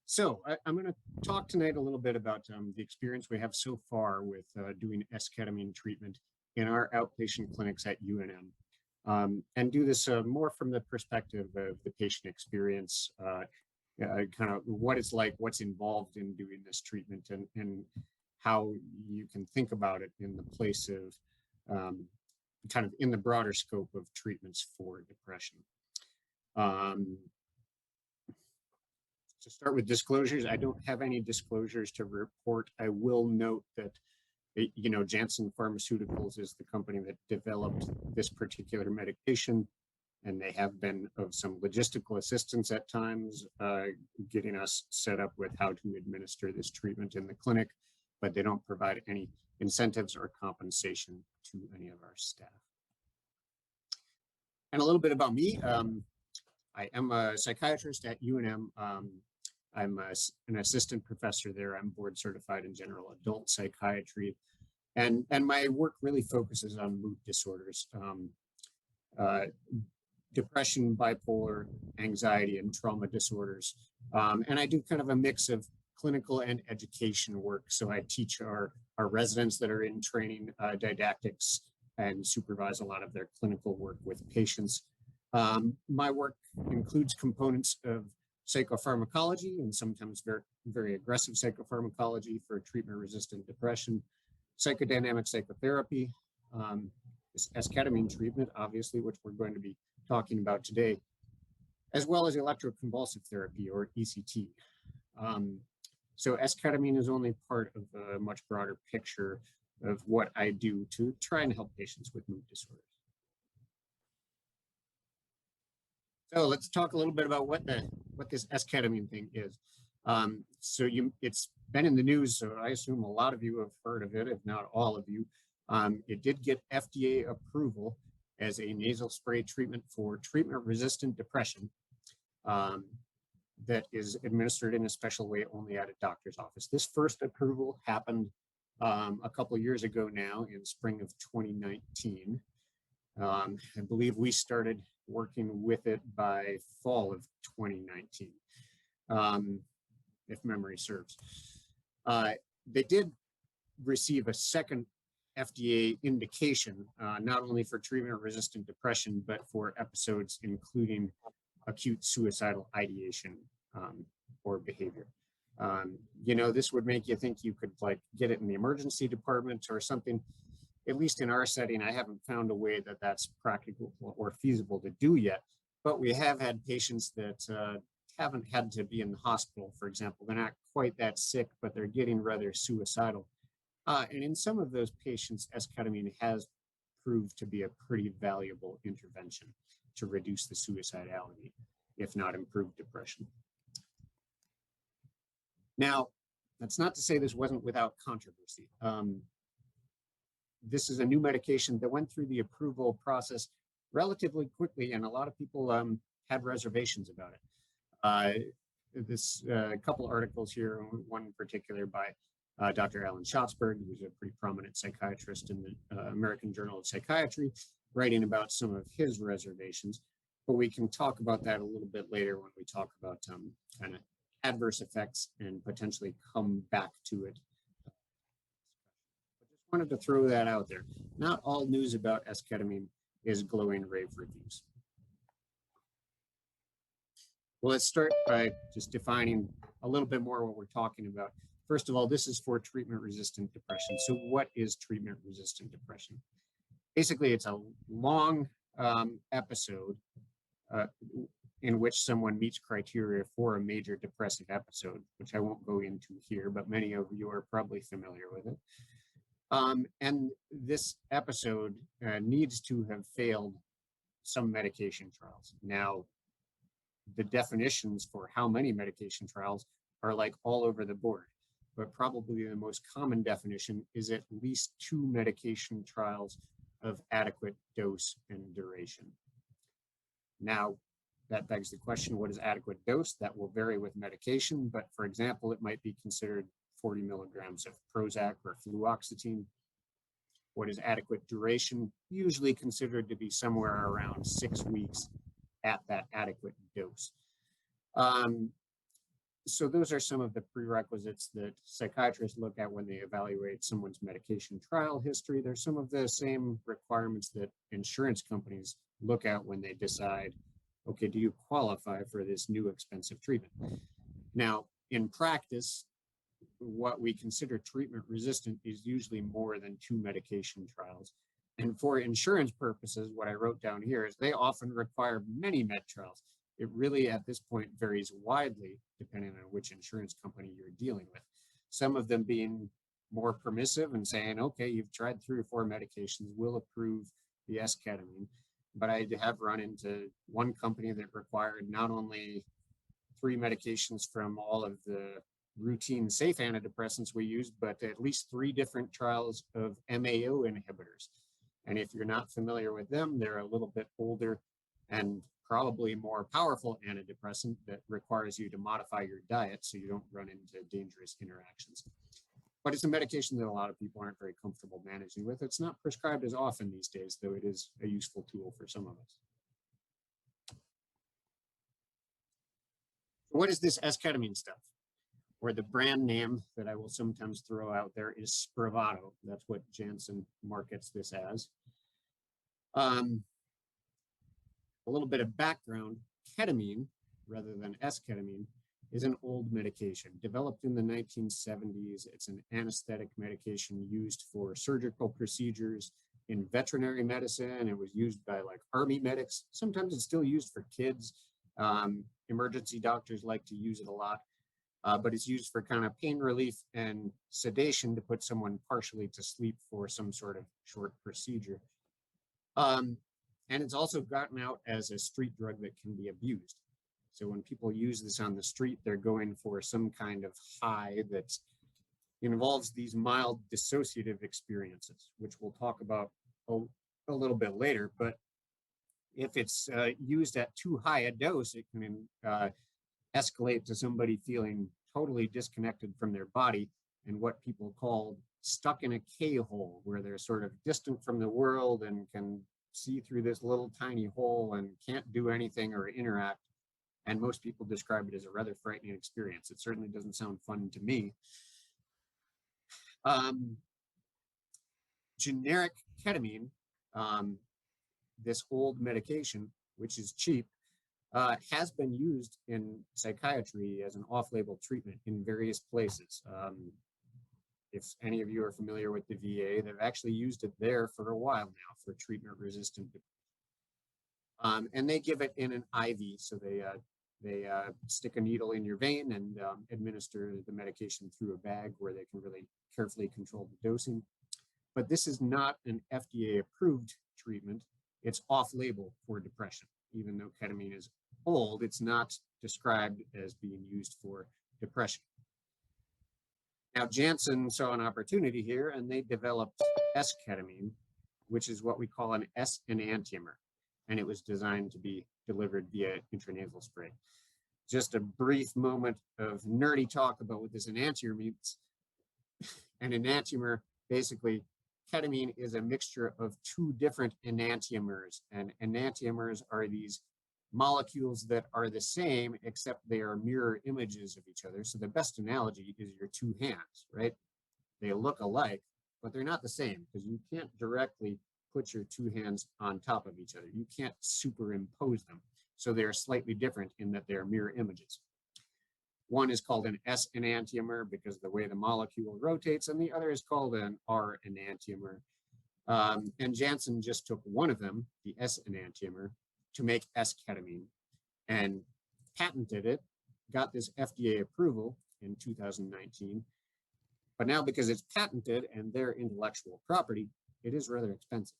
So I'm going to talk tonight a little bit about the experience we have so far with doing esketamine treatment in our outpatient clinics at UNM, and do this more from the perspective of the patient experience, kind of what it's like, what's involved in doing this treatment, and how you can think about it in the place of kind of in the broader scope of treatments for depression. To start with disclosures, I don't have any disclosures to report. I will note that, Janssen Pharmaceuticals is the company that developed this particular medication, and they have been of some logistical assistance at times, getting us set up with how to administer this treatment in the clinic, but they don't provide any incentives or compensation to any of our staff. And a little bit about me. I am a psychiatrist at UNM. I'm an assistant professor there. I'm board certified in general adult psychiatry. And my work really focuses on mood disorders, depression, bipolar, anxiety, and trauma disorders. And I do kind of a mix of clinical and education work. So I teach our residents that are in training didactics and supervise a lot of their clinical work with patients. My work includes components of psychopharmacology and sometimes very, very aggressive psychopharmacology for treatment-resistant depression, psychodynamic psychotherapy, this esketamine treatment, obviously, which we're going to be talking about today, as well as electroconvulsive therapy, or ECT. So esketamine is only part of a much broader picture of what I do to try and help patients with mood disorders. So let's talk a little bit about what this esketamine thing is. It's been in the news, so I assume a lot of you have heard of it, if not all of you. It did get FDA approval as a nasal spray treatment for treatment-resistant depression that is administered in a special way only at a doctor's office. This first approval happened a couple of years ago now in spring of 2019. I believe we started working with it by fall of 2019, if memory serves. They did receive a second FDA indication, not only for treatment-resistant depression, but for episodes including acute suicidal ideation or behavior. This would make you think you could get it in the emergency department or something. At least in our setting, I haven't found a way that that's practical or feasible to do yet, but we have had patients that haven't had to be in the hospital, for example. They're not quite that sick, but they're getting rather suicidal. And in some of those patients, esketamine has proved to be a pretty valuable intervention to reduce the suicidality, if not improve depression. Now, that's not to say this wasn't without controversy. This is a new medication that went through the approval process relatively quickly, and a lot of people had reservations about it. A couple articles here, one in particular by Dr. Alan Schatzberg, who's a pretty prominent psychiatrist in the American Journal of Psychiatry, writing about some of his reservations. But we can talk about that a little bit later when we talk about kind of adverse effects and potentially come back to it. Wanted to throw that out there. Not all news about esketamine is glowing rave reviews. Well, let's start by just defining a little bit more what we're talking about. First of all, this is for treatment-resistant depression. So what is treatment-resistant depression? Basically, it's a long episode in which someone meets criteria for a major depressive episode, which I won't go into here, but many of you are probably familiar with it. And this episode needs to have failed some medication trials. Now, the definitions for how many medication trials are all over the board, but probably the most common definition is at least 2 medication trials of adequate dose and duration. Now, that begs the question, what is adequate dose? That will vary with medication, but for example, it might be considered 40 milligrams of Prozac or fluoxetine. What is adequate duration? Usually considered to be somewhere around 6 weeks at that adequate dose. So those are some of the prerequisites that psychiatrists look at when they evaluate someone's medication trial history. There's some of the same requirements that insurance companies look at when they decide, okay, do you qualify for this new expensive treatment? Now, in practice, what we consider treatment resistant is usually more than 2 medication trials. And for insurance purposes, what I wrote down here is they often require many med trials. It really, at this point, varies widely depending on which insurance company you're dealing with. Some of them being more permissive and saying, okay, you've tried 3 or 4 medications, we'll approve the esketamine. But I have run into one company that required not only 3 medications from all of the routine safe antidepressants we use, but at least 3 different trials of MAO inhibitors. And if you're not familiar with them, they're a little bit older and probably more powerful antidepressant that requires you to modify your diet so you don't run into dangerous interactions. But it's a medication that a lot of people aren't very comfortable managing with. It's not prescribed as often these days, though it is a useful tool for some of us. What is this esketamine stuff? Or the brand name that I will sometimes throw out there is Spravato. That's what Janssen markets this as. A little bit of background, ketamine, rather than esketamine, is an old medication developed in the 1970s. It's an anesthetic medication used for surgical procedures in veterinary medicine. It was used by like army medics. Sometimes it's still used for kids. Emergency doctors like to use it a lot, but it's used for kind of pain relief and sedation to put someone partially to sleep for some sort of short procedure. And it's also gotten out as a street drug that can be abused. So when people use this on the street, they're going for some kind of high that involves these mild dissociative experiences, which we'll talk about a little bit later. But if it's used at too high a dose, it can escalate to somebody feeling totally disconnected from their body and what people call stuck in a K-hole, where they're sort of distant from the world and can see through this little tiny hole and can't do anything or interact. And most people describe it as a rather frightening experience. It certainly doesn't sound fun to me. Generic ketamine, this old medication, which is cheap, has been used in psychiatry as an off-label treatment in various places. If any of you are familiar with the VA, they've actually used it there for a while now for treatment-resistant depression. And they give it in an IV, so they stick a needle in your vein and administer the medication through a bag where they can really carefully control the dosing. But this is not an FDA-approved treatment. It's off-label for depression. Even though ketamine is old, it's not described as being used for depression. Now, Janssen saw an opportunity here, and they developed esketamine, which is what we call an S enantiomer, and it was designed to be delivered via intranasal spray. Just a brief moment of nerdy talk about what this enantiomer means. An enantiomer, basically, ketamine is a mixture of 2 different enantiomers, and enantiomers are these molecules that are the same, except they are mirror images of each other. So the best analogy is your 2 hands, right? They look alike, but they're not the same because you can't directly put your 2 hands on top of each other. You can't superimpose them. So they're slightly different in that they're mirror images. One is called an S enantiomer because of the way the molecule rotates, and the other is called an R enantiomer. And Janssen just took one of them, the S enantiomer, to make esketamine and patented it, got this FDA approval in 2019. But now because it's patented and their intellectual property, it is rather expensive.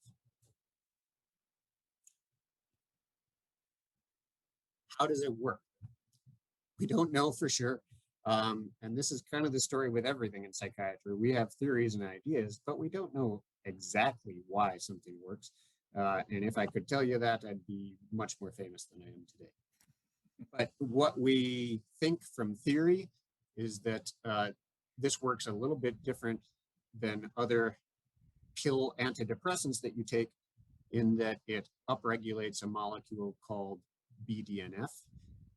How does it work? We don't know for sure. And this is kind of the story with everything in psychiatry. We have theories and ideas, but we don't know exactly why something works. And if I could tell you that, I'd be much more famous than I am today. But what we think from theory is that this works a little bit different than other pill antidepressants that you take, in that it upregulates a molecule called BDNF.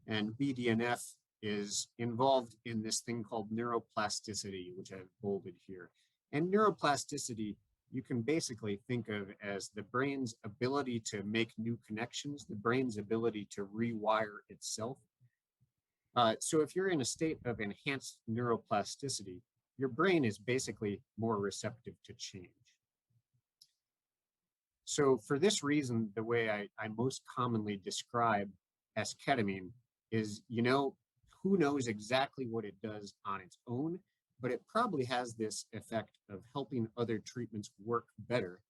And BDNF is involved in this thing called neuroplasticity, which I've bolded here. And neuroplasticity, you can basically think of as the brain's ability to make new connections, the brain's ability to rewire itself. So if you're in a state of enhanced neuroplasticity, your brain is basically more receptive to change. So for this reason, the way I most commonly describe esketamine is, who knows exactly what it does on its own, but it probably has this effect of helping other treatments work better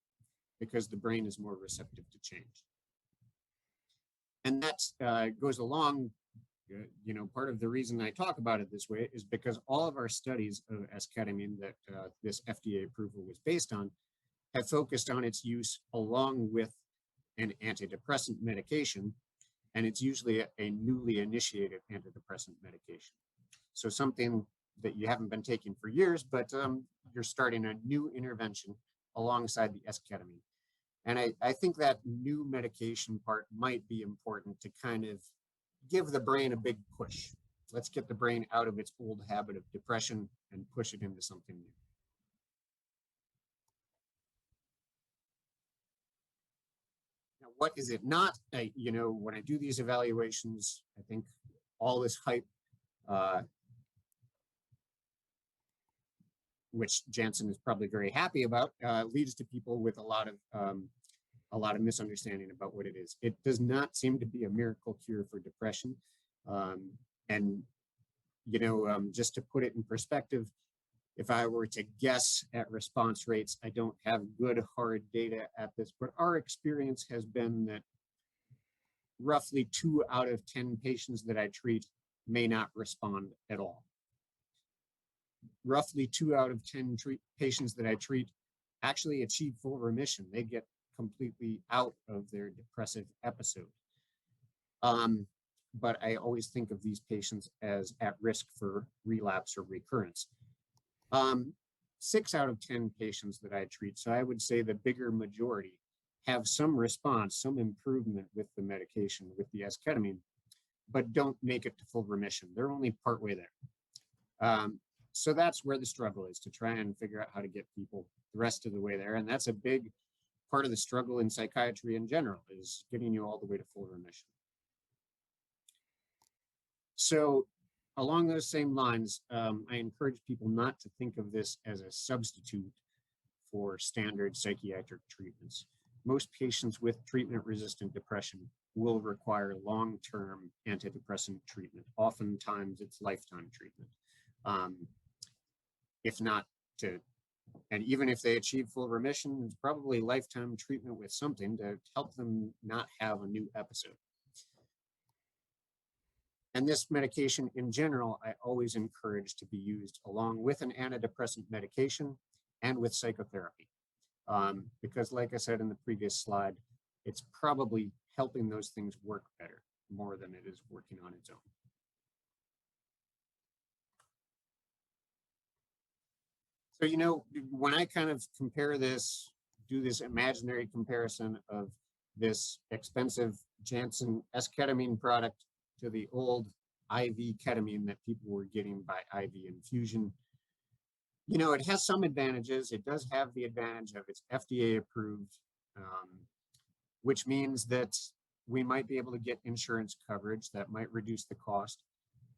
because the brain is more receptive to change. And that goes along, part of the reason I talk about it this way is because all of our studies of esketamine that this FDA approval was based on have focused on its use along with an antidepressant medication, and it's usually a newly initiated antidepressant medication. So something that you haven't been taking for years, but you're starting a new intervention alongside the esketamine. And I think that new medication part might be important to kind of give the brain a big push. Let's get the brain out of its old habit of depression and push it into something new. Now, what is it not? When I do these evaluations, I think all this hype, which Jansen is probably very happy about, leads to people with a lot of misunderstanding about what it is. It does not seem to be a miracle cure for depression. Just to put it in perspective, if I were to guess at response rates, I don't have good hard data at this, but our experience has been that roughly 2 out of 10 patients that I treat may not respond at all. Roughly 2 out of 10 patients that I treat actually achieve full remission. They get completely out of their depressive episode. But I always think of these patients as at risk for relapse or recurrence. 6 out of 10 patients that I treat, so I would say the bigger majority, have some response, some improvement with the medication, with the esketamine, but don't make it to full remission. They're only partway there. So that's where the struggle is, to try and figure out how to get people the rest of the way there. And that's a big part of the struggle in psychiatry in general, is getting you all the way to full remission. So along those same lines, I encourage people not to think of this as a substitute for standard psychiatric treatments. Most patients with treatment-resistant depression will require long-term antidepressant treatment. Oftentimes, it's lifetime treatment. If not to, and even if they achieve full remission, it's probably lifetime treatment with something to help them not have a new episode. And this medication in general, I always encourage to be used along with an antidepressant medication and with psychotherapy. Because like I said in the previous slide, it's probably helping those things work better more than it is working on its own. So, when I kind of compare this, do this imaginary comparison of this expensive Janssen esketamine product to the old IV ketamine that people were getting by IV infusion, it has some advantages. It does have the advantage of it's FDA approved, which means that we might be able to get insurance coverage that might reduce the cost.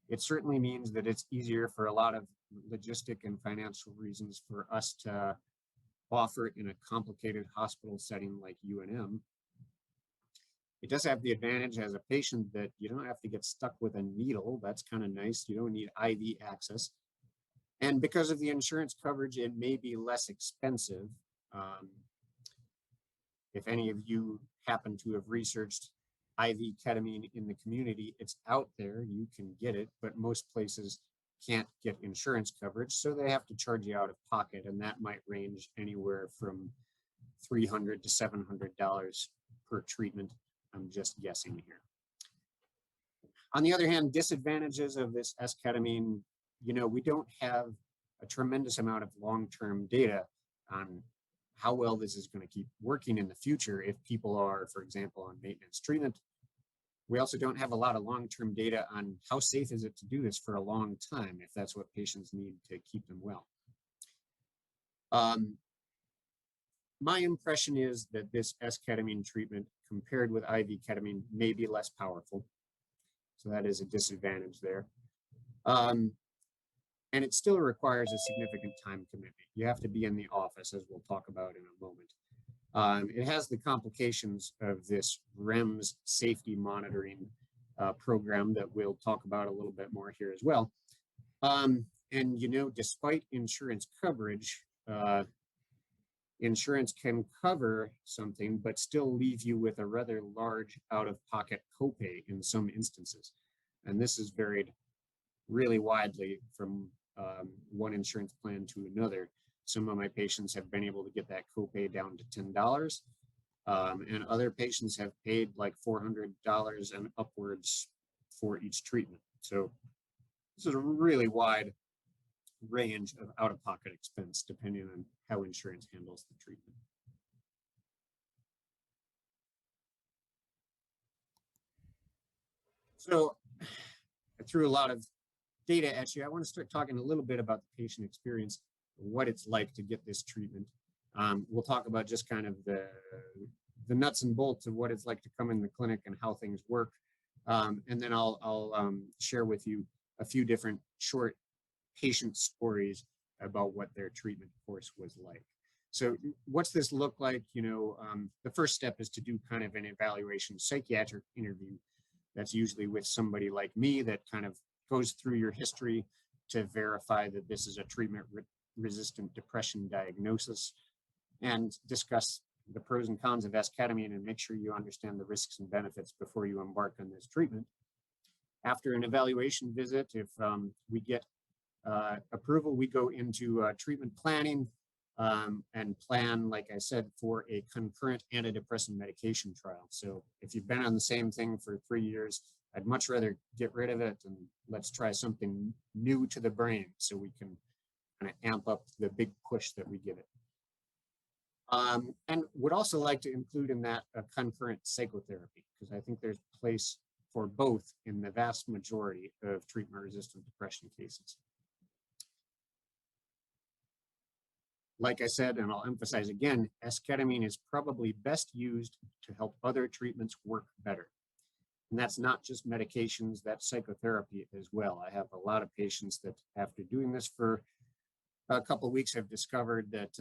It certainly means that it's easier for a lot of logistic and financial reasons for us to offer it in a complicated hospital setting like UNM. It does have the advantage as a patient that you don't have to get stuck with a needle. That's kind of nice. You don't need IV access. And because of the insurance coverage, it may be less expensive. If any of you happen to have researched IV ketamine in the community, it's out there, you can get it, but most places can't get insurance coverage, so they have to charge you out of pocket, and that might range anywhere from $300 to $700 per treatment. I'm just guessing here. On the other hand, disadvantages of this esketamine, we don't have a tremendous amount of long-term data on how well this is going to keep working in the future if people are, for example, on maintenance treatment. We also don't have a lot of long-term data on how safe is it to do this for a long time, if that's what patients need to keep them well. My impression is that this esketamine treatment compared with IV ketamine may be less powerful. So that is a disadvantage there. And it still requires a significant time commitment. You have to be in the office, as we'll talk about in a moment. It has the complications of this REMS safety monitoring program that we'll talk about a little bit more here as well. And, you know, despite insurance coverage, insurance can cover something, but still leave you with a rather large out-of-pocket copay in some instances. And this is varied really widely from one insurance plan to another. Some of my patients have been able to get that copay down to $10, and other patients have paid like $400 and upwards for each treatment. So this is a really wide range of out-of-pocket expense depending on how insurance handles the treatment. So I threw a lot of data at you. I want to start talking a little bit about the patient experience, what it's like to get this treatment. We'll talk about just kind of the nuts and bolts of what it's like to come in the clinic and how things work. And then I'll share with you a few different short patient stories about what their treatment course was like. So what's this look like? You know, the first step is to do kind of an evaluation psychiatric interview. That's usually with somebody like me that kind of goes through your history to verify that this is a treatment-resistant depression diagnosis, and discuss the pros and cons of esketamine and make sure you understand the risks and benefits before you embark on this treatment. After an evaluation visit, if we get approval, we go into treatment planning and plan, like I said, for a concurrent antidepressant medication trial. So if you've been on the same thing for 3 years, I'd much rather get rid of it and let's try something new to the brain so we can kind of amp up the big push that we give it. And would also like to include in that a concurrent psychotherapy, because I think there's place for both in the vast majority of treatment-resistant depression cases. Like I said, and I'll emphasize again, esketamine is probably best used to help other treatments work better. And that's not just medications, that's psychotherapy as well. I have a lot of patients that after doing this for a couple of weeks have discovered that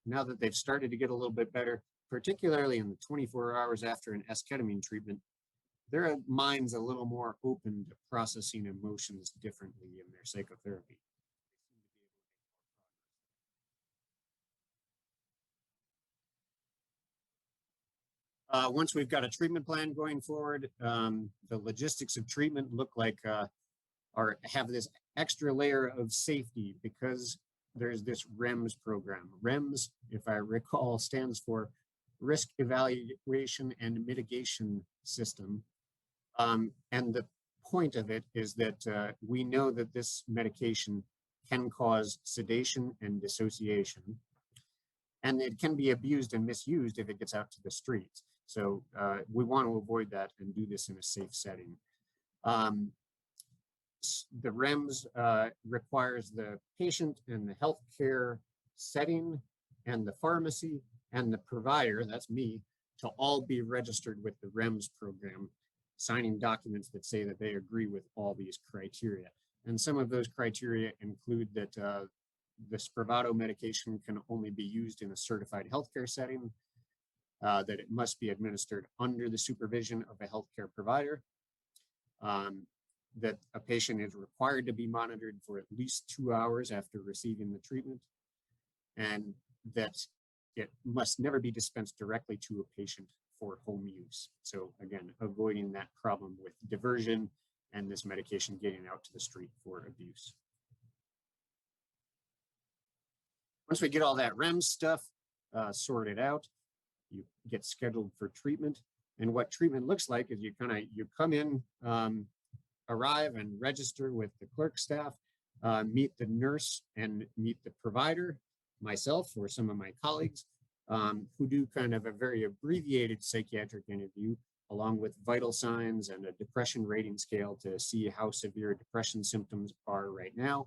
now that they've started to get a little bit better, particularly in the 24 hours after an esketamine treatment, their mind's a little more open to processing emotions differently in their psychotherapy. Once we've got a treatment plan going forward, the logistics of treatment look like have this extra layer of safety because there's this REMS program. REMS, if I recall, stands for Risk Evaluation and Mitigation System. And the point of it is that we know that this medication can cause sedation and dissociation, and it can be abused and misused if it gets out to the streets. So we want to avoid that and do this in a safe setting. The REMS requires the patient and the healthcare setting and the pharmacy and the provider, that's me, to all be registered with the REMS program, signing documents that say that they agree with all these criteria. And some of those criteria include that the Spravato medication can only be used in a certified healthcare setting, that it must be administered under the supervision of a healthcare provider, that a patient is required to be monitored for at least 2 hours after receiving the treatment, and that it must never be dispensed directly to a patient for home use. So again, avoiding that problem with diversion and this medication getting out to the street for abuse. Once we get all that REMS stuff sorted out, you get scheduled for treatment. And what treatment looks like is you come in, arrive and register with the clerk staff, meet the nurse and meet the provider, myself or some of my colleagues, who do kind of a very abbreviated psychiatric interview along with vital signs and a depression rating scale to see how severe depression symptoms are right now.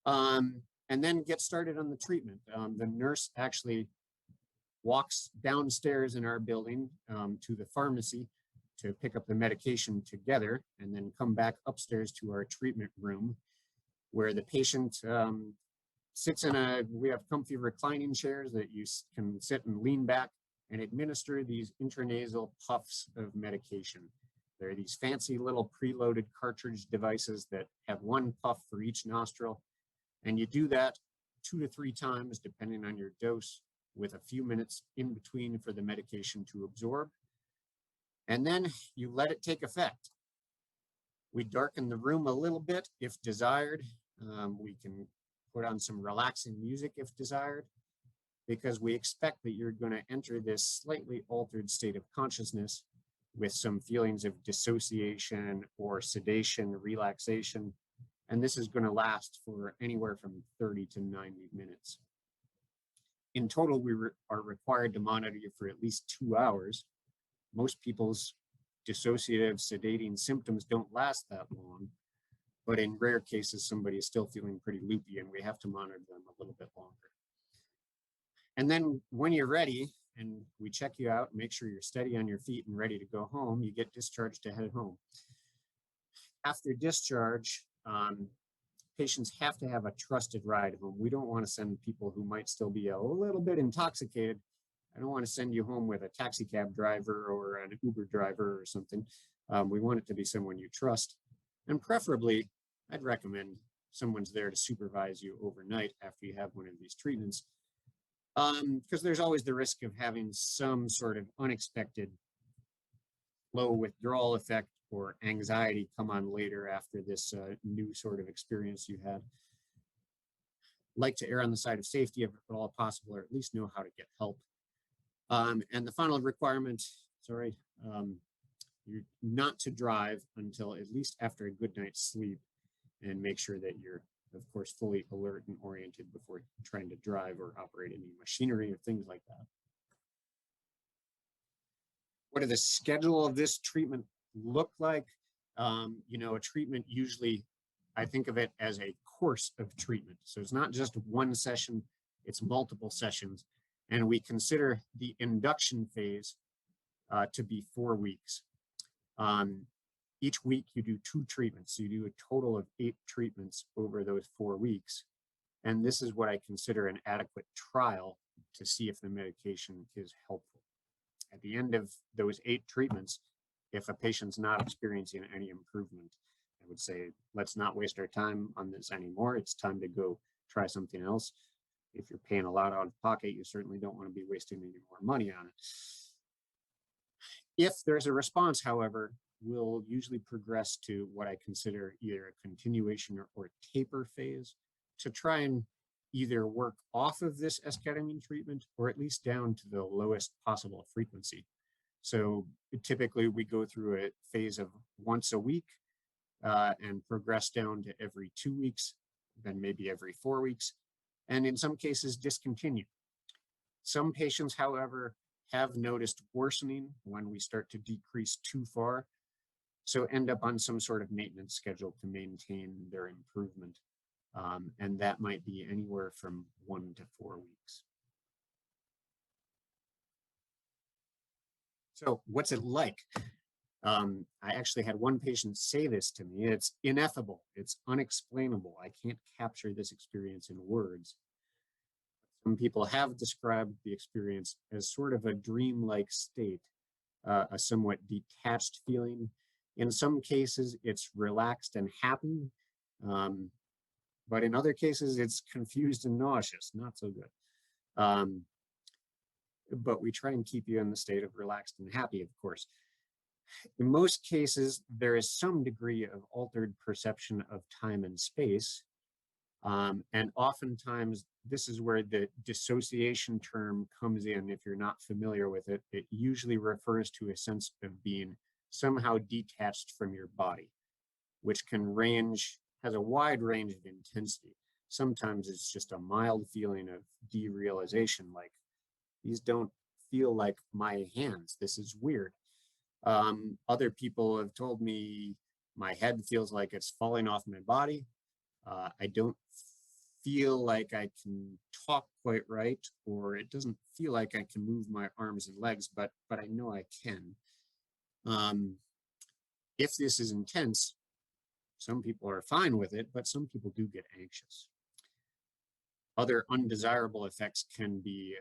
And then get started on the treatment. The nurse actually walks downstairs in our building to the pharmacy to pick up the medication together, and then come back upstairs to our treatment room where the patient sits in we have comfy reclining chairs that you can sit and lean back and administer these intranasal puffs of medication. There are these fancy little preloaded cartridge devices that have one puff for each nostril, and you do that 2 to 3 times depending on your dose, with a few minutes in between for the medication to absorb. And then you let it take effect. We darken the room a little bit if desired. We can put on some relaxing music if desired, because we expect that you're going to enter this slightly altered state of consciousness with some feelings of dissociation or sedation, relaxation. And this is going to last for anywhere from 30 to 90 minutes. In total, we are required to monitor you for at least 2 hours. Most people's dissociative sedating symptoms don't last that long, but in rare cases, somebody is still feeling pretty loopy and we have to monitor them a little bit longer. And then when you're ready and we check you out, make sure you're steady on your feet and ready to go home, you get discharged to head home. After discharge, patients have to have a trusted ride home. We don't want to send people who might still be a little bit intoxicated. I don't want to send you home with a taxi cab driver or an Uber driver or something. We want it to be someone you trust. And preferably, I'd recommend someone's there to supervise you overnight after you have one of these treatments. Because there's always the risk of having some sort of unexpected low withdrawal effect or anxiety come on later after this new sort of experience you had. Like to err on the side of safety if at all possible, or at least know how to get help. And the final requirement, you're not to drive until at least after a good night's sleep, and make sure that you're, of course, fully alert and oriented before trying to drive or operate any machinery or things like that. What does the schedule of this treatment look like? A treatment usually, I think of it as a course of treatment. So it's not just one session, it's multiple sessions. And we consider the induction phase to be 4 weeks. Each week you do 2 treatments. So you do a total of 8 treatments over those 4 weeks. And this is what I consider an adequate trial to see if the medication is helpful. At the end of those 8 treatments, if a patient's not experiencing any improvement, I would say, let's not waste our time on this anymore. It's time to go try something else. If you're paying a lot out of pocket, you certainly don't want to be wasting any more money on it. If there's a response, however, we'll usually progress to what I consider either a continuation or taper phase to try and either work off of this esketamine treatment or at least down to the lowest possible frequency. So typically we go through a phase of once a week and progress down to every 2 weeks, then maybe every 4 weeks, and in some cases discontinue. Some patients, however, have noticed worsening when we start to decrease too far, so end up on some sort of maintenance schedule to maintain their improvement. And that might be anywhere from 1 to 4 weeks. So what's it like? I actually had one patient say this to me. It's ineffable. It's unexplainable. I can't capture this experience in words. Some people have described the experience as sort of a dreamlike state, a somewhat detached feeling. In some cases, it's relaxed and happy. But in other cases, it's confused and nauseous, not so good. But we try and keep you in the state of relaxed and happy, of course. In most cases, there is some degree of altered perception of time and space. And oftentimes, this is where the dissociation term comes in. If you're not familiar with it, it usually refers to a sense of being somehow detached from your body, which has a wide range of intensity. Sometimes it's just a mild feeling of derealization, like these don't feel like my hands. This is weird. Other people have told me my head feels like it's falling off my body. I don't feel like I can talk quite right, or it doesn't feel like I can move my arms and legs, but I know I can. If this is intense, some people are fine with it, but some people do get anxious. Other undesirable effects can be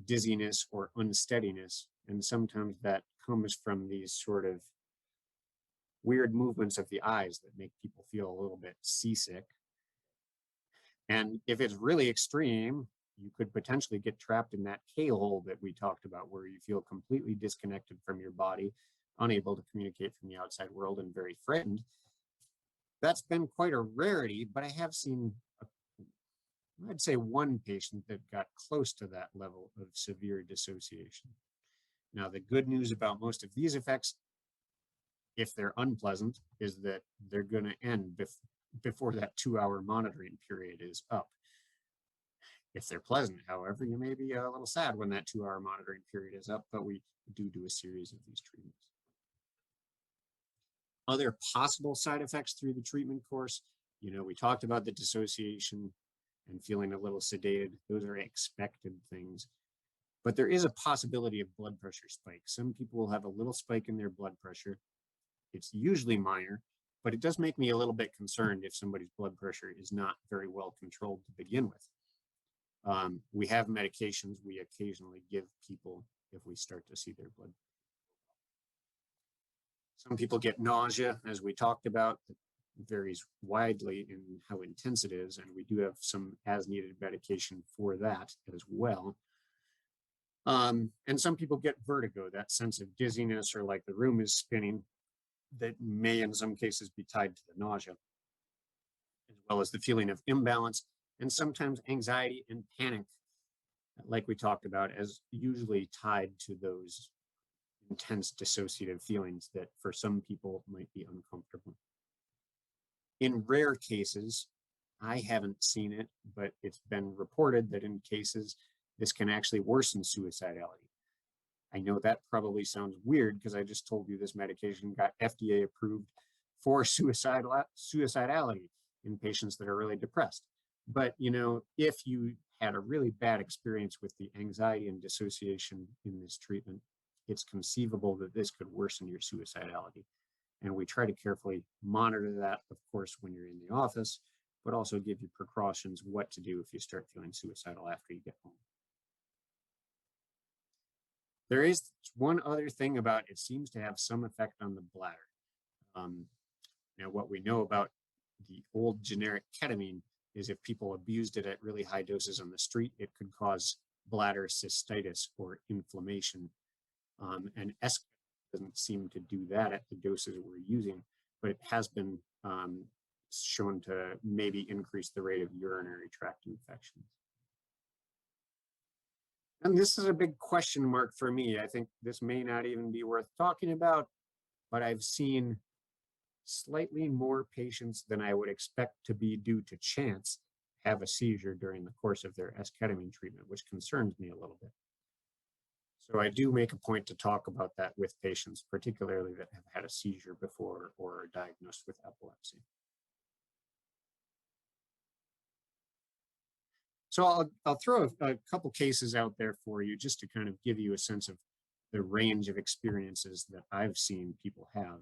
dizziness or unsteadiness, and sometimes that comes from these sort of weird movements of the eyes that make people feel a little bit seasick. And if it's really extreme, you could potentially get trapped in that K-hole that we talked about, where you feel completely disconnected from your body, unable to communicate from the outside world, and very frightened. That's been quite a rarity, but I have seen, I'd say, one patient that got close to that level of severe dissociation. Now, the good news about most of these effects, if they're unpleasant, is that they're going to end before that 2-hour monitoring period is up. If they're pleasant, however, you may be a little sad when that 2-hour monitoring period is up, but we do a series of these treatments. Other possible side effects through the treatment course, we talked about the dissociation and feeling a little sedated. Those are expected things. But there is a possibility of blood pressure spikes. Some people will have a little spike in their blood pressure. It's usually minor, but it does make me a little bit concerned if somebody's blood pressure is not very well controlled to begin with. We have medications we occasionally give people if we start to see their blood. Some people get nausea, as we talked about. It varies widely in how intense it is, and we do have some as-needed medication for that as well. And some people get vertigo, that sense of dizziness or like the room is spinning, that may in some cases be tied to the nausea, as well as the feeling of imbalance, and sometimes anxiety and panic, like we talked about, as usually tied to those intense dissociative feelings that for some people might be uncomfortable. In rare cases, I haven't seen it, but it's been reported that in cases this can actually worsen suicidality. I know that probably sounds weird because I just told you this medication got FDA approved for suicidality in patients that are really depressed. But, if you had a really bad experience with the anxiety and dissociation in this treatment, it's conceivable that this could worsen your suicidality. And we try to carefully monitor that, of course, when you're in the office, but also give you precautions what to do if you start feeling suicidal after you get home. There is one other thing about it seems to have some effect on the bladder. Now, what we know about the old generic ketamine is if people abused it at really high doses on the street, it could cause bladder cystitis or inflammation. And Esketamine doesn't seem to do that at the doses we're using, but it has been shown to maybe increase the rate of urinary tract infections. And this is a big question mark for me. I think this may not even be worth talking about, but I've seen slightly more patients than I would expect to be due to chance have a seizure during the course of their esketamine treatment, which concerns me a little bit. So I do make a point to talk about that with patients, particularly that have had a seizure before or are diagnosed with epilepsy. So I'll throw a couple cases out there for you just to kind of give you a sense of the range of experiences that I've seen people have.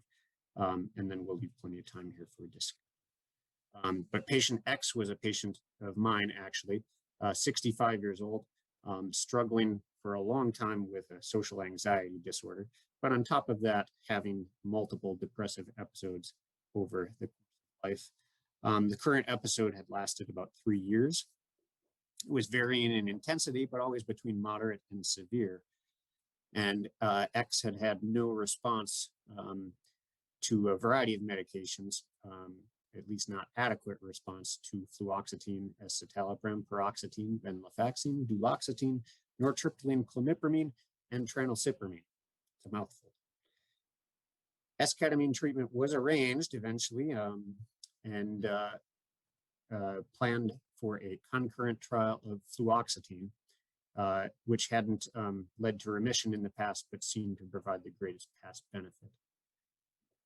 And then we'll leave plenty of time here for discussion. But patient X was a patient of mine, actually, 65 years old, struggling for a long time with a social anxiety disorder. But on top of that, having multiple depressive episodes over the life. The current episode had lasted about 3 years. It was varying in intensity, but always between moderate and severe. And X had had no response to a variety of medications, at least not adequate response to fluoxetine, escitalopram, paroxetine, venlafaxine, duloxetine, nortriptyline, clomipramine, and tranylcypromine. It's a mouthful. Esketamine treatment was arranged eventually and planned for a concurrent trial of fluoxetine. which hadn't led to remission in the past, but seemed to provide the greatest past benefit.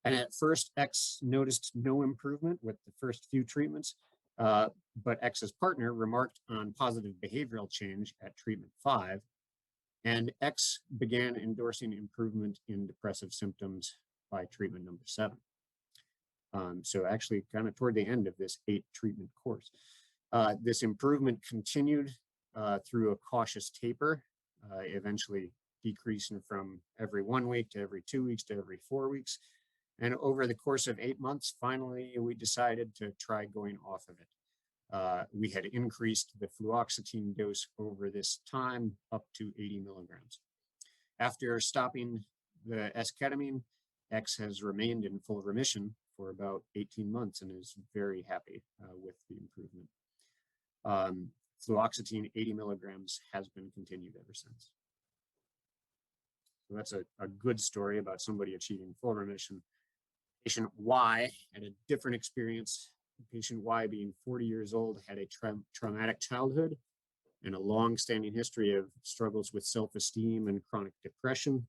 And at first, X noticed no improvement with the first few treatments, but X's partner remarked on positive behavioral change at treatment 5, and X began endorsing improvement in depressive symptoms by treatment number 7. So actually kind of toward the end of this 8-treatment course. This improvement continued through a cautious taper, eventually decreasing from every 1 week to every 2 weeks to every 4 weeks. And over the course of 8 months, finally, we decided to try going off of it. We had increased the fluoxetine dose over this time up to 80 milligrams. After stopping the esketamine, X has remained in full remission for about 18 months and is very happy with the improvement. Fluoxetine 80 milligrams has been continued ever since. So that's a good story about somebody achieving full remission. Patient Y had a different experience. Patient Y, being 40 years old, had a traumatic childhood and a long-standing history of struggles with self-esteem and chronic depression.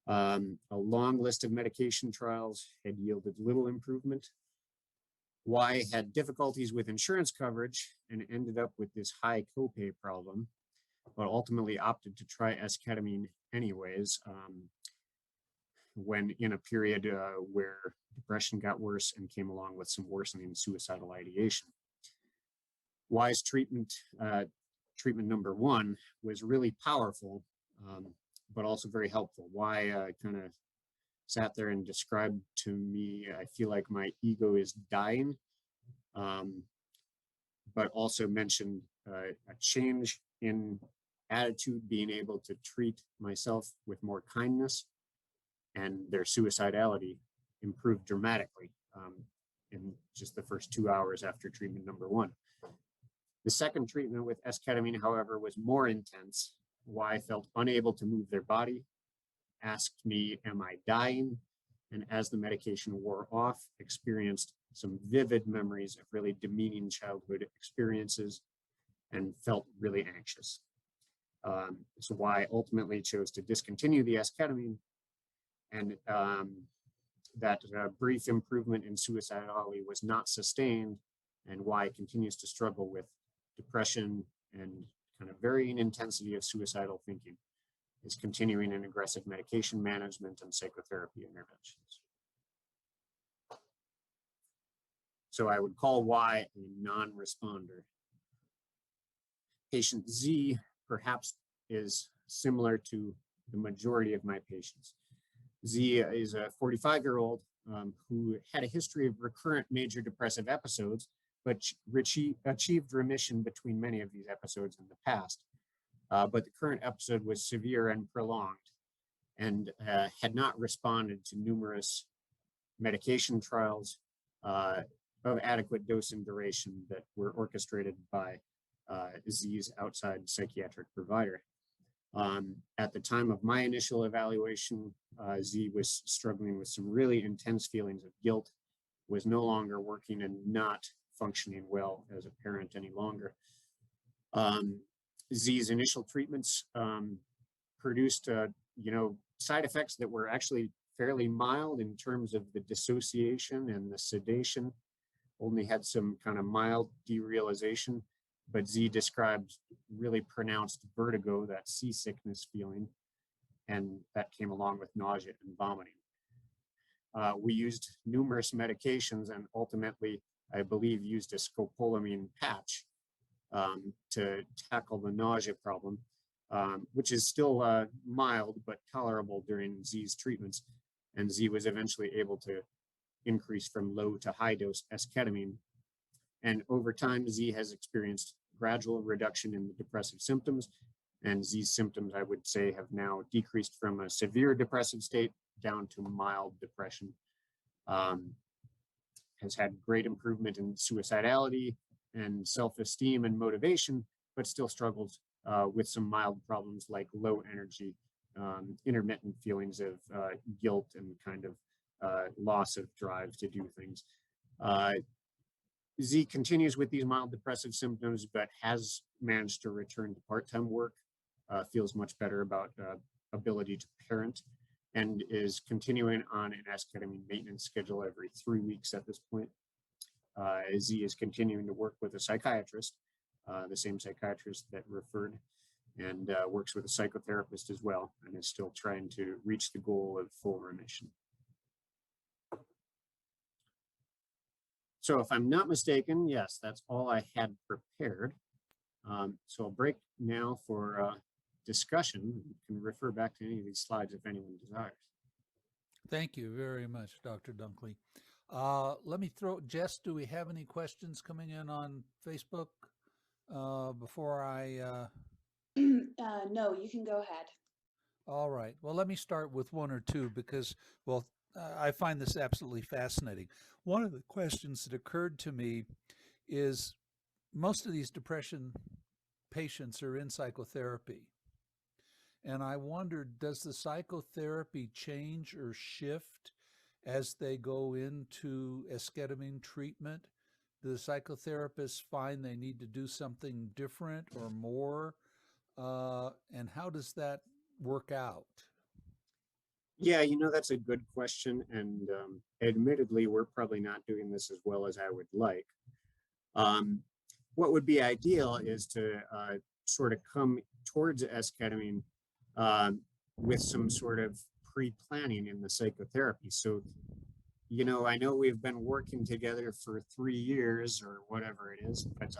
A long list of medication trials had yielded little improvement. Y had difficulties with insurance coverage and ended up with this high copay problem, but ultimately opted to try esketamine anyways, when in a period where depression got worse and came along with some worsening suicidal ideation. Y's treatment number 1 was really powerful, but also very helpful. Y kind of sat there and described to me, I feel like my ego is dying, but also mentioned a change in attitude, being able to treat myself with more kindness, and their suicidality improved dramatically in just the first 2 hours after treatment number 1. The second treatment with esketamine, however, was more intense. Y felt unable to move their body, asked me, am I dying? And as the medication wore off, experienced some vivid memories of really demeaning childhood experiences and felt really anxious. So Y ultimately chose to discontinue the esketamine, and that brief improvement in suicidality was not sustained, and Y continues to struggle with depression and kind of varying intensity of suicidal thinking, is continuing in aggressive medication management and psychotherapy interventions. So I would call Y a non-responder. Patient Z perhaps is similar to the majority of my patients. Z is a 45-year-old who had a history of recurrent major depressive episodes, but achieved remission between many of these episodes in the past. But the current episode was severe and prolonged, and had not responded to numerous medication trials of adequate dose and duration that were orchestrated by Z's outside psychiatric provider. At the time of my initial evaluation, Z was struggling with some really intense feelings of guilt, was no longer working and not functioning well as a parent any longer. Z's initial treatments produced, side effects that were actually fairly mild in terms of the dissociation and the sedation. Only had some kind of mild derealization, but Z described really pronounced vertigo, that seasickness feeling, and that came along with nausea and vomiting. We used numerous medications and ultimately, I believe, used a scopolamine patch to tackle the nausea problem, which is still mild but tolerable during Z's treatments. And Z was eventually able to increase from low to high dose esketamine. And over time, Z has experienced gradual reduction in the depressive symptoms. And Z's symptoms, I would say, have now decreased from a severe depressive state down to mild depression. Has had great improvement in suicidality and self-esteem and motivation, but still struggles with some mild problems like low energy, intermittent feelings of guilt and kind of loss of drive to do things. Z continues with these mild depressive symptoms, but has managed to return to part-time work feels much better about ability to parent, and is continuing on an esketamine maintenance schedule every 3 weeks at this point. Z is continuing to work with a psychiatrist, the same psychiatrist that referred, and works with a psychotherapist as well, and is still trying to reach the goal of full remission. So if I'm not mistaken, yes, that's all I had prepared. So I'll break now for discussion. You can refer back to any of these slides if anyone desires. Thank you very much, Dr. Dunkley. Let me throw, Jess, do we have any questions coming in on Facebook before I... No, you can go ahead. All right. Well, let me start with one or two because, well, I find this absolutely fascinating. One of the questions that occurred to me is most of these depression patients are in psychotherapy. And I wondered, does the psychotherapy change or shift as they go into esketamine treatment? Do the psychotherapists find they need to do something different or more? And how does that work out? Yeah, that's a good question. And admittedly, we're probably not doing this as well as I would like. What would be ideal is to sort of come towards esketamine with some sort of pre-planning in the psychotherapy. So, I know we've been working together for 3 years or whatever it is, but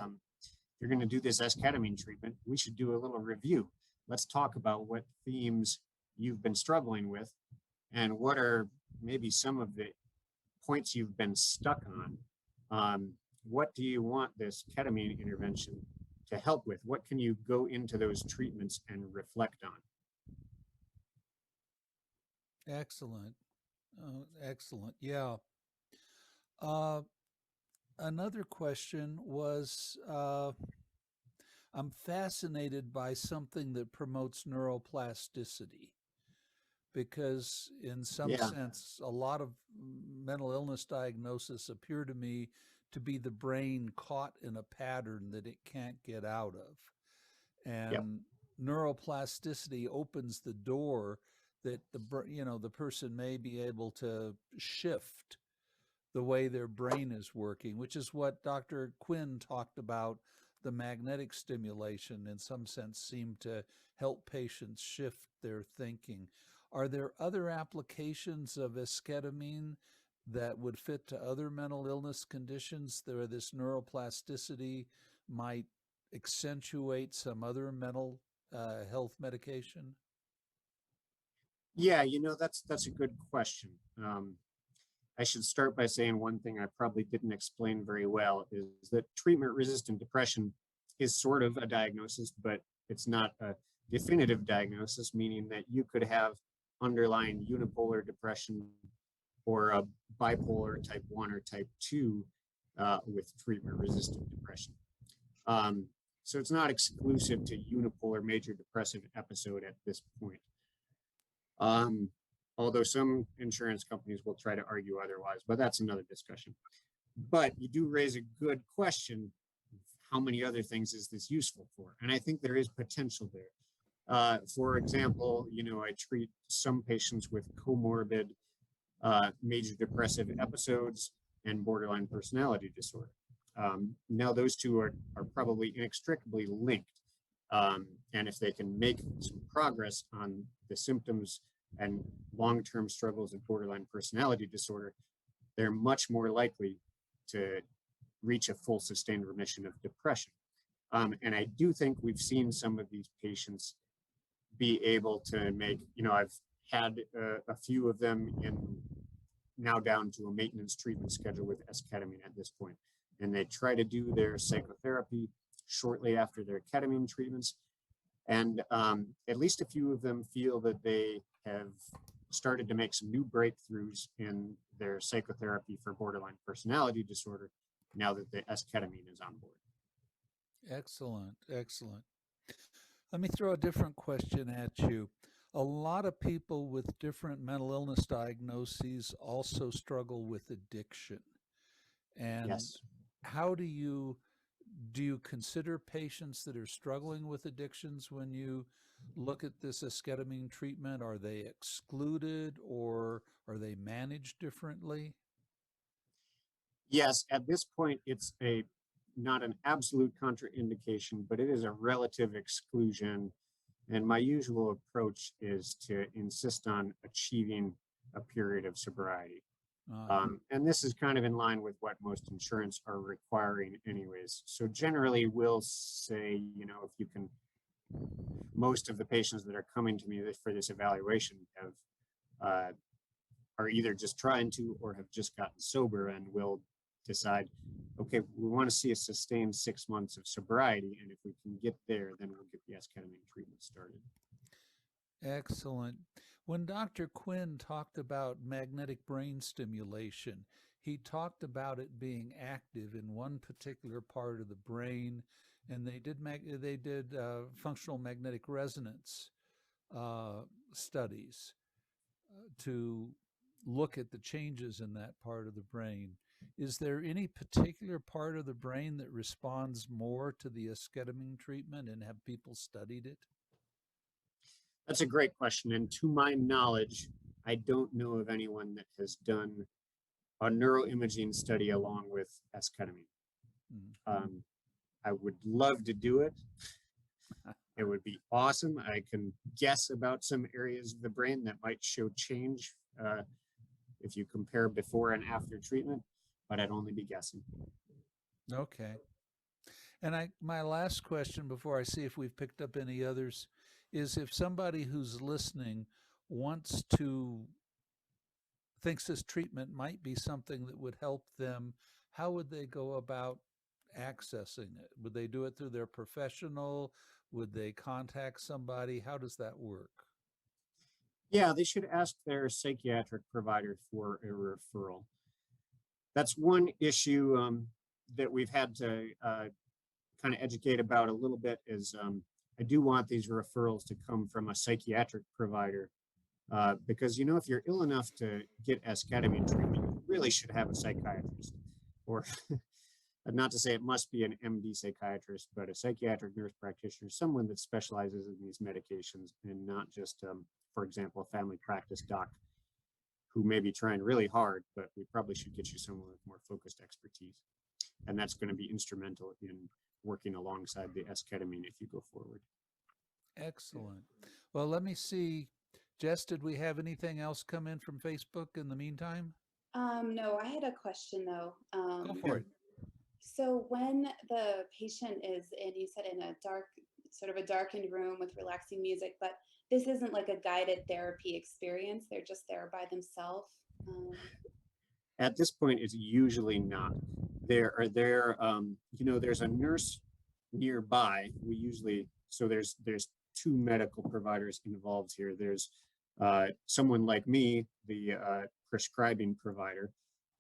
you're going to do this esketamine treatment. We should do a little review. Let's talk about what themes you've been struggling with and what are maybe some of the points you've been stuck on. What do you want this ketamine intervention to help with? What can you go into those treatments and reflect on? Excellent. Excellent. Yeah. Another question was, I'm fascinated by something that promotes neuroplasticity, because in some sense, a lot of mental illness diagnosis appear to me to be the brain caught in a pattern that it can't get out of. And neuroplasticity opens the door that the person may be able to shift the way their brain is working, which is what Dr. Quinn talked about. The magnetic stimulation in some sense seemed to help patients shift their thinking. Are there other applications of esketamine that would fit to other mental illness conditions where this neuroplasticity might accentuate some other mental health medication? Yeah, that's a good question. I should start by saying one thing I probably didn't explain very well is that treatment-resistant depression is sort of a diagnosis, but it's not a definitive diagnosis, meaning that you could have underlying unipolar depression or a bipolar type 1 or type 2 with treatment-resistant depression. So it's not exclusive to unipolar major depressive episode at this point. Although some insurance companies will try to argue otherwise, but that's another discussion. But you do raise a good question. How many other things is this useful for? And I think there is potential there. For example, I treat some patients with comorbid major depressive episodes and borderline personality disorder. Now those two are probably inextricably linked. And if they can make some progress on the symptoms and long-term struggles of borderline personality disorder, they're much more likely to reach a full sustained remission of depression. And I do think we've seen some of these patients be able to make, I've had a few of them now down to a maintenance treatment schedule with esketamine at this point. And they try to do their psychotherapy shortly after their ketamine treatments. And at least a few of them feel that they have started to make some new breakthroughs in their psychotherapy for borderline personality disorder now that the esketamine is on board. Excellent, excellent. Let me throw a different question at you. A lot of people with different mental illness diagnoses also struggle with addiction. And how do you consider patients that are struggling with addictions when you look at this esketamine treatment? Are they excluded or are they managed differently? Yes, at this point, it's not an absolute contraindication, but it is a relative exclusion. And my usual approach is to insist on achieving a period of sobriety. And this is kind of in line with what most insurance are requiring anyways. So generally we'll say, if you can, most of the patients that are coming to me for this evaluation are either just trying to or have just gotten sober, and will decide, okay, we want to see a sustained 6 months of sobriety. And if we can get there, then we'll get the esketamine treatment started. Excellent. When Dr. Quinn talked about magnetic brain stimulation, he talked about it being active in one particular part of the brain, and they did functional magnetic resonance studies to look at the changes in that part of the brain. Is there any particular part of the brain that responds more to the esketamine treatment, and have people studied it? That's a great question. And to my knowledge, I don't know of anyone that has done a neuroimaging study along with esketamine. I would love to do it. It would be awesome. I can guess about some areas of the brain that might show change if you compare before and after treatment, but I'd only be guessing. Okay. And my last question before I see if we've picked up any others is, if somebody who's listening thinks this treatment might be something that would help them, how would they go about accessing it? Would they do it through their professional? Would they contact somebody? How does that work? Yeah, they should ask their psychiatric provider for a referral. That's one issue that we've had to kind of educate about a little bit is I do want these referrals to come from a psychiatric provider because, if you're ill enough to get esketamine treatment, you really should have a psychiatrist, or not to say it must be an MD psychiatrist, but a psychiatric nurse practitioner, someone that specializes in these medications, and not just, for example, a family practice doc who may be trying really hard, but we probably should get you someone with more focused expertise. And that's going to be instrumental in working alongside the esketamine if you go forward. Excellent. Well, let me see. Jess, did we have anything else come in from Facebook in the meantime? No, I had a question though. Go for it. So when the patient is in, you said in a sort of a darkened room with relaxing music, but this isn't like a guided therapy experience. They're just there by themselves. At this point, it's usually not. There's a nurse nearby. There's two medical providers involved here. There's someone like me, the prescribing provider,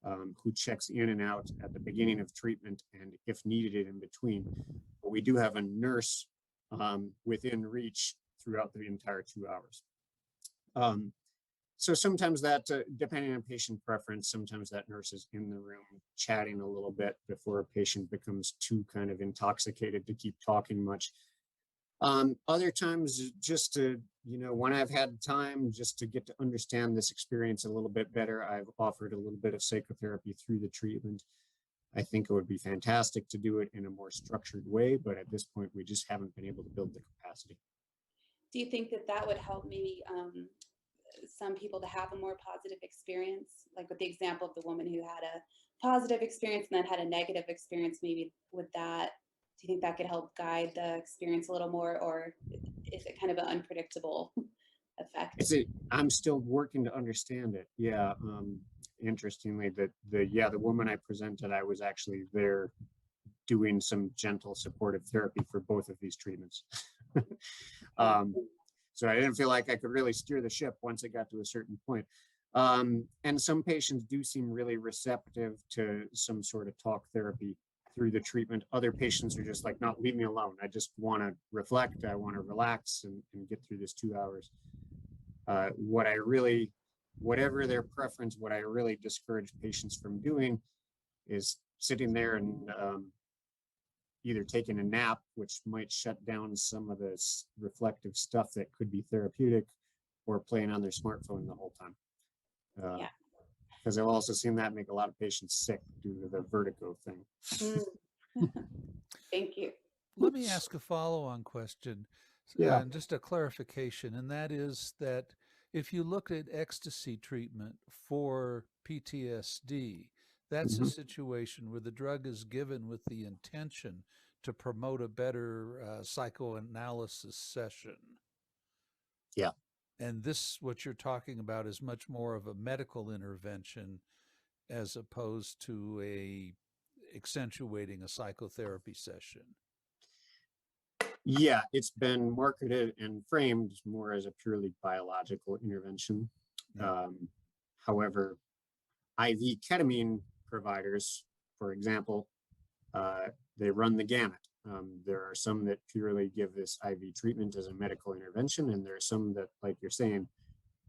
who checks in and out at the beginning of treatment and if needed in between. But we do have a nurse within reach throughout the entire 2 hours. So sometimes that, depending on patient preference, sometimes that nurse is in the room chatting a little bit before a patient becomes too kind of intoxicated to keep talking much. Other times, just to, when I've had time just to get to understand this experience a little bit better, I've offered a little bit of psychotherapy through the treatment. I think it would be fantastic to do it in a more structured way, but at this point, we just haven't been able to build the capacity. Do you think that would help maybe some people to have a more positive experience? Like with the example of the woman who had a positive experience and then had a negative experience, maybe do you think that could help guide the experience a little more, or is it kind of an unpredictable effect? I'm still working to understand it. Yeah. Interestingly, the woman I presented, I was actually there doing some gentle supportive therapy for both of these treatments. So I didn't feel like I could really steer the ship once it got to a certain point. And some patients do seem really receptive to some sort of talk therapy through the treatment. Other patients are just like, no, leave me alone. I just want to reflect. I want to relax and get through this 2 hours. Whatever their preference, what I really discourage patients from doing is sitting there and either taking a nap, which might shut down some of this reflective stuff that could be therapeutic, or playing on their smartphone the whole time. Yeah. Because I've also seen that make a lot of patients sick due to the vertigo thing. Thank you. Let me ask a follow-on question, Yeah. and just a clarification, and that is that if you look at ecstasy treatment for PTSD, that's a situation where the drug is given with the intention to promote a better psychoanalysis session. Yeah. And this, what you're talking about, is much more of a medical intervention as opposed to accentuating a psychotherapy session. Yeah, it's been marketed and framed more as a purely biological intervention. Yeah. However, IV ketamine providers, for example, they run the gamut. There are some that purely give this IV treatment as a medical intervention, and there are some that, like you're saying,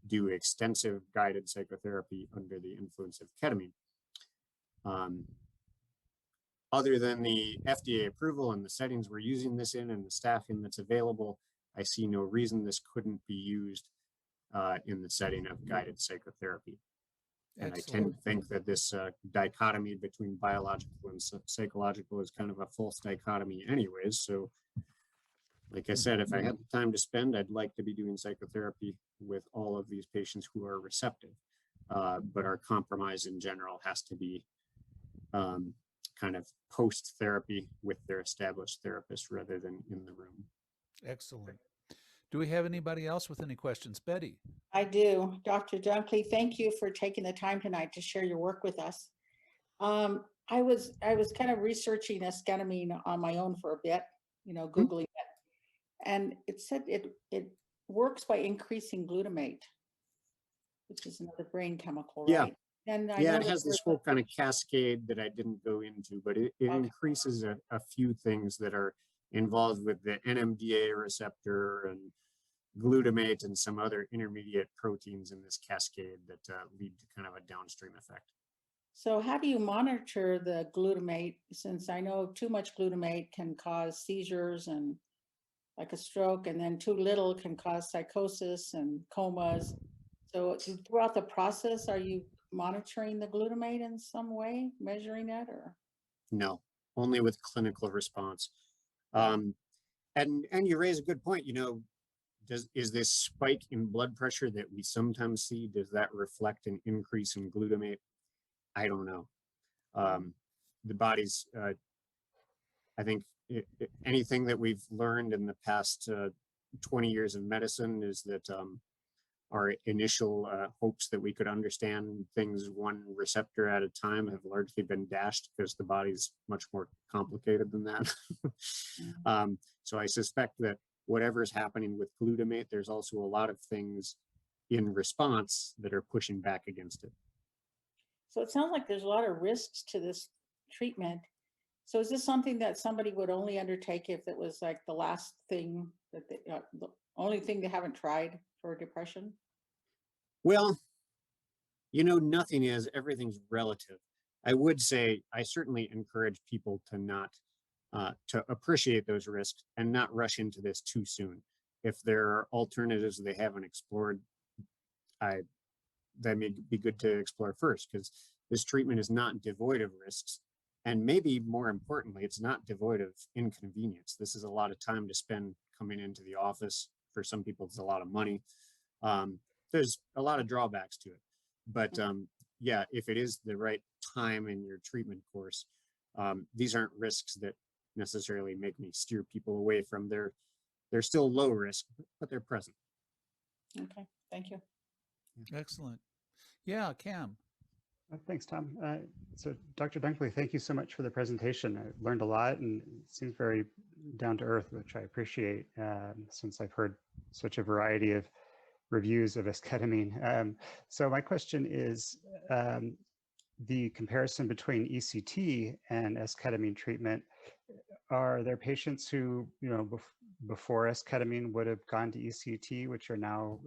do extensive guided psychotherapy under the influence of ketamine. Other than the FDA approval and the settings we're using this in and the staffing that's available, I see no reason this couldn't be used in the setting of guided psychotherapy. And I tend to think that this dichotomy between biological and psychological is kind of a false dichotomy anyways. So like I said, if I had the time to spend, I'd like to be doing psychotherapy with all of these patients who are receptive. But our compromise in general has to be kind of post-therapy with their established therapist rather than in the room. Excellent. Do we have anybody else with any questions? Betty? I do. Dr. Dunkley, thank you for taking the time tonight to share your work with us. I was kind of researching esketamine on my own for a bit, Googling it. And it said it works by increasing glutamate, which is another brain chemical, right? And I know it has this whole kind of cascade that I didn't go into, but it increases a few things that are involved with the NMDA receptor and glutamate and some other intermediate proteins in this cascade that lead to kind of a downstream effect. So how do you monitor the glutamate? Since I know too much glutamate can cause seizures and like a stroke, and then too little can cause psychosis and comas. So throughout the process, are you monitoring the glutamate in some way, measuring it, or? No, only with clinical response. And you raise a good point. Is this spike in blood pressure that we sometimes see, does that reflect an increase in glutamate? I don't know. The body's, I think anything that we've learned in the past 20 years of medicine is that our initial hopes that we could understand things one receptor at a time have largely been dashed because the body's much more complicated than that. So I suspect that whatever's happening with glutamate, there's also a lot of things in response that are pushing back against it. So it sounds like there's a lot of risks to this treatment. So is this something that somebody would only undertake if it was like the last thing that the only thing they haven't tried for depression? Well, nothing is, everything's relative. I would say I certainly encourage people to not to appreciate those risks and not rush into this too soon. If there are alternatives they haven't explored, that may be good to explore first, because this treatment is not devoid of risks. And maybe more importantly, it's not devoid of inconvenience. This is a lot of time to spend coming into the office. For some people, it's a lot of money. There's a lot of drawbacks to it. But if it is the right time in your treatment course, these aren't risks that necessarily make me steer people away from they're still low risk, but they're present. Okay, thank you. Excellent. Yeah, Cam. Thanks, Tom. So Dr. Dunkley, thank you so much for the presentation. I learned a lot and it seems very down to earth, which I appreciate since I've heard such a variety of reviews of esketamine. So my question is the comparison between ECT and esketamine treatment. Are there patients who, before esketamine would have gone to ECT, which are now,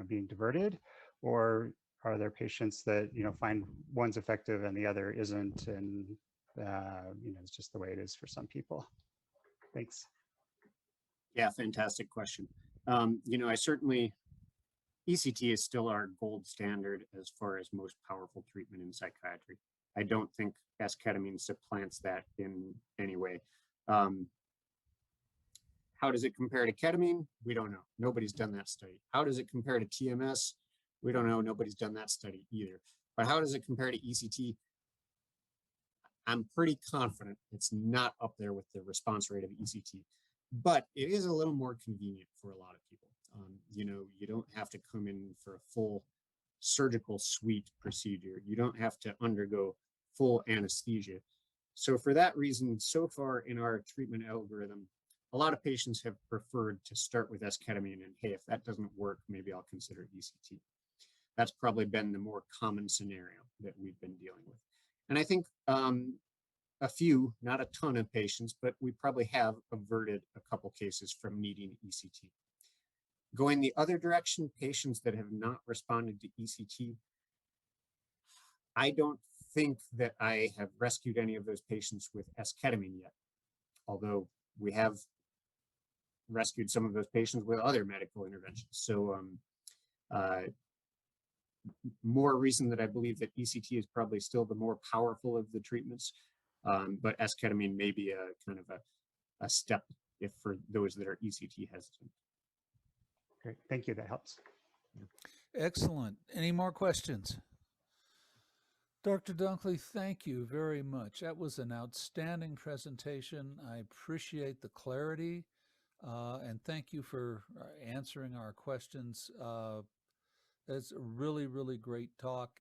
being diverted? Or are there patients that, find one's effective and the other isn't? And it's just the way it is for some people. Thanks. Yeah, fantastic question. I certainly, ECT is still our gold standard as far as most powerful treatment in psychiatry. I don't think esketamine supplants that in any way. How does it compare to ketamine? We don't know. Nobody's done that study. How does it compare to TMS? We don't know. Nobody's done that study either. But how does it compare to ECT? I'm pretty confident it's not up there with the response rate of ECT, but it is a little more convenient for a lot of people. You don't have to come in for a full surgical suite procedure. You don't have to undergo full anesthesia. So for that reason, so far in our treatment algorithm, a lot of patients have preferred to start with esketamine, and hey, if that doesn't work, maybe I'll consider ECT. That's probably been the more common scenario that we've been dealing with. And I think a few, not a ton of patients, but we probably have averted a couple cases from needing ECT. Going the other direction, patients that have not responded to ECT, I don't think that I have rescued any of those patients with esketamine yet, although we have rescued some of those patients with other medical interventions. So more reason that I believe that ECT is probably still the more powerful of the treatments, but esketamine may be a kind of a step if for those that are ECT hesitant. Great, thank you, that helps. Excellent. Any more questions? Dr. Dunkley, thank you very much. That was an outstanding presentation. I appreciate the clarity, and thank you for answering our questions. It's a really, really great talk,